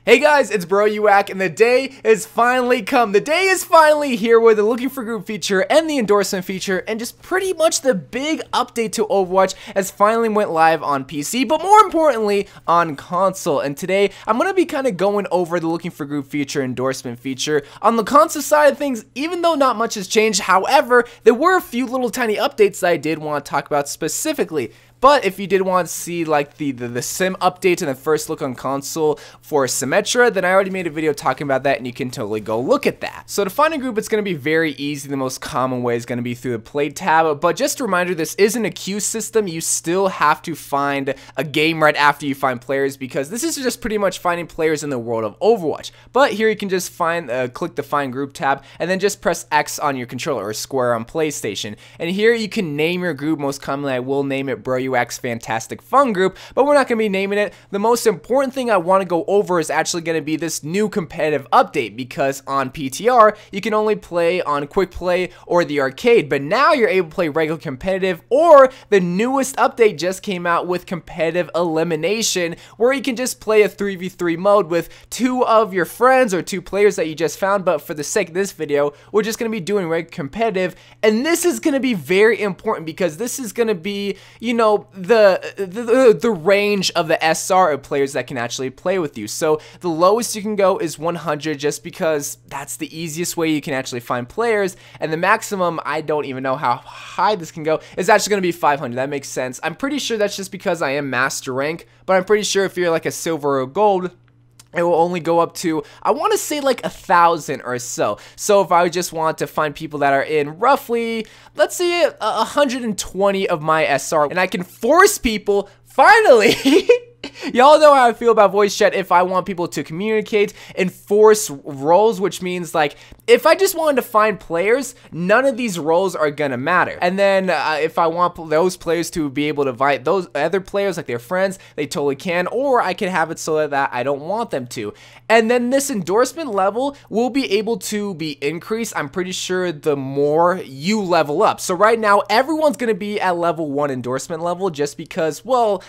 Hey guys, it's Bro You Wack, and the day has finally come. The day is finally here with the looking for group feature and the endorsement feature, and just pretty much the big update to Overwatch has finally went live on PC, but more importantly on console. And today I'm going to be kind of going over the looking for group feature, endorsement feature. On the console side of things, even though not much has changed, however, there were a few little tiny updates that I did want to talk about specifically. But if you did want to see like the sim update and the first look on console for Symmetra, then I already made a video talking about that and you can totally go look at that. So to find a group, it's going to be very easy. The most common way is going to be through the play tab. But just a reminder, this isn't a queue system. You still have to find a game right after you find players, because this is just pretty much finding players in the world of Overwatch. But here you can just click the find group tab and then just press X on your controller or square on PlayStation. And here you can name your group. Most commonly I will name it Bro You Wack's Fantastic Fun Group, but we're not going to be naming it. The most important thing I want to go over is actually going to be this new competitive update, because on PTR you can only play on quick play or the arcade, but now you're able to play regular competitive, or the newest update just came out with competitive elimination, where you can just play a 3v3 mode with two of your friends or two players that you just found. But for the sake of this video, we're just going to be doing regular competitive, and this is going to be very important because this is going to be, you know, the range of the SR of players that can actually play with you. So the lowest you can go is 100, just because that's the easiest way you can actually find players, and the maximum, I don't even know how high this can go, is actually going to be 500. That makes sense. I'm pretty sure that's just because I am master rank, but I'm pretty sure if you're like a silver or gold, it will only go up to, I want to say, like 1,000 or so. So if I just want to find people that are in roughly, let's say 120 of my SR, and I can force people, finally, y'all know how I feel about voice chat. If I want people to communicate and force roles, which means like if I just wanted to find players, none of these roles are gonna matter. And then if I want those players to be able to invite those other players like their friends, they totally can, or I can have it so that I don't want them to. And then this endorsement level will be able to be increased, I'm pretty sure, the more you level up. So right now everyone's gonna be at level 1 endorsement level, just because, well,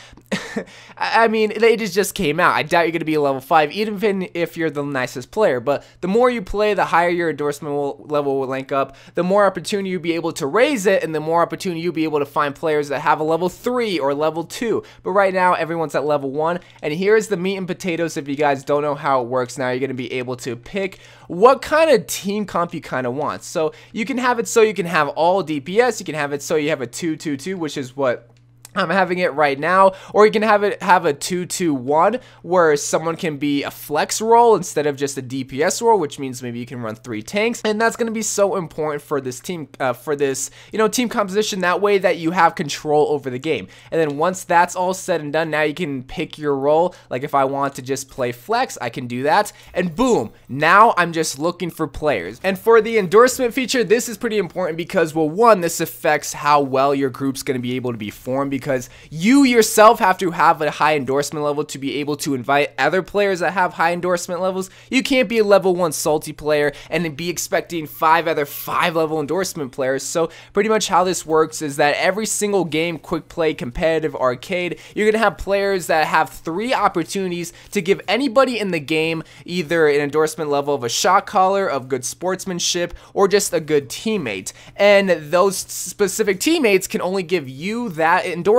I mean, it just came out. I doubt you're going to be a level 5, even if you're the nicest player. But the more you play, the higher your endorsement level will rank up, the more opportunity you'll be able to raise it, and the more opportunity you'll be able to find players that have a level 3 or level 2. But right now, everyone's at level 1. And here's the meat and potatoes. If you guys don't know how it works, now you're going to be able to pick what kind of team comp you kind of want. So you can have it so you can have all DPS. You can have it so you have a 2-2-2, which is what I'm having it right now, or you can have a 2-2-1 where someone can be a flex role instead of just a DPS role, which means maybe you can run 3 tanks, and that's going to be so important for this team, team composition. That way that you have control over the game. And then once that's all said and done, now you can pick your role. Like if I want to just play flex, I can do that, and boom, now I'm just looking for players. And for the endorsement feature, this is pretty important because, well, one, this affects how well your group's going to be able to be formed, because you yourself have to have a high endorsement level to be able to invite other players that have high endorsement levels. You can't be a level 1 salty player and be expecting 5 other 5-level endorsement players. So pretty much how this works is that every single game, quick play, competitive, arcade, you're gonna have players that have 3 opportunities to give anybody in the game either an endorsement level of a shot caller, of good sportsmanship, or just a good teammate. And those specific teammates can only give you that endorsement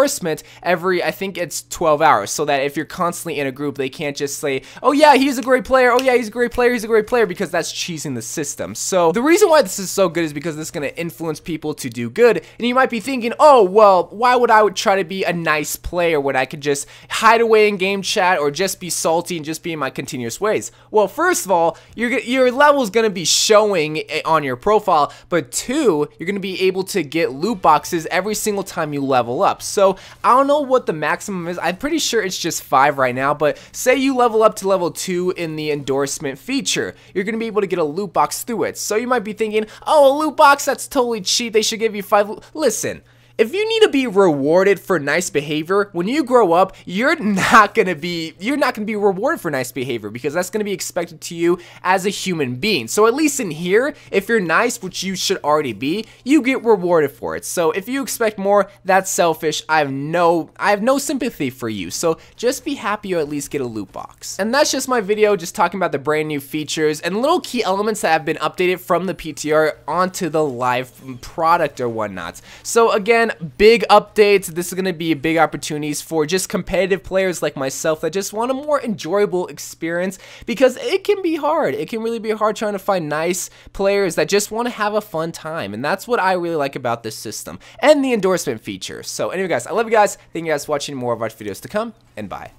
every, I think it's 12 hours, so that if you're constantly in a group, they can't just say, oh yeah, he's a great player, oh yeah, he's a great player, he's a great player, because that's cheesing the system. So the reason why this is so good is because this is going to influence people to do good. And you might be thinking, oh well, why would I try to be a nice player when I could just hide away in game chat or just be salty and just be in my continuous ways? Well, first of all, your level is going to be showing on your profile, but 2, you're going to be able to get loot boxes every single time you level up. So I don't know what the maximum is. I'm pretty sure it's just 5 right now, but say you level up to level 2 in the endorsement feature, you're going to be able to get a loot box through it. So you might be thinking, oh, a loot box, that's totally cheap, they should give you 5. Listen, If you need to be rewarded for nice behavior, when you grow up, you're not gonna be rewarded for nice behavior because that's gonna be expected to you as a human being. So at least in here, if you're nice, which you should already be, you get rewarded for it. So if you expect more, that's selfish. I have no sympathy for you. So just be happy you at least get a loot box. And that's just my video, just talking about the brand new features and little key elements that have been updated from the PTR onto the live product or whatnot. So again, big updates. This is going to be big opportunities for just competitive players like myself that just want a more enjoyable experience, because it can be hard. It can really be hard trying to find nice players that just want to have a fun time, and that's what I really like about this system and the endorsement feature. So anyway guys, I love you guys. Thank you guys for watching. More Overwatch videos to come, and bye.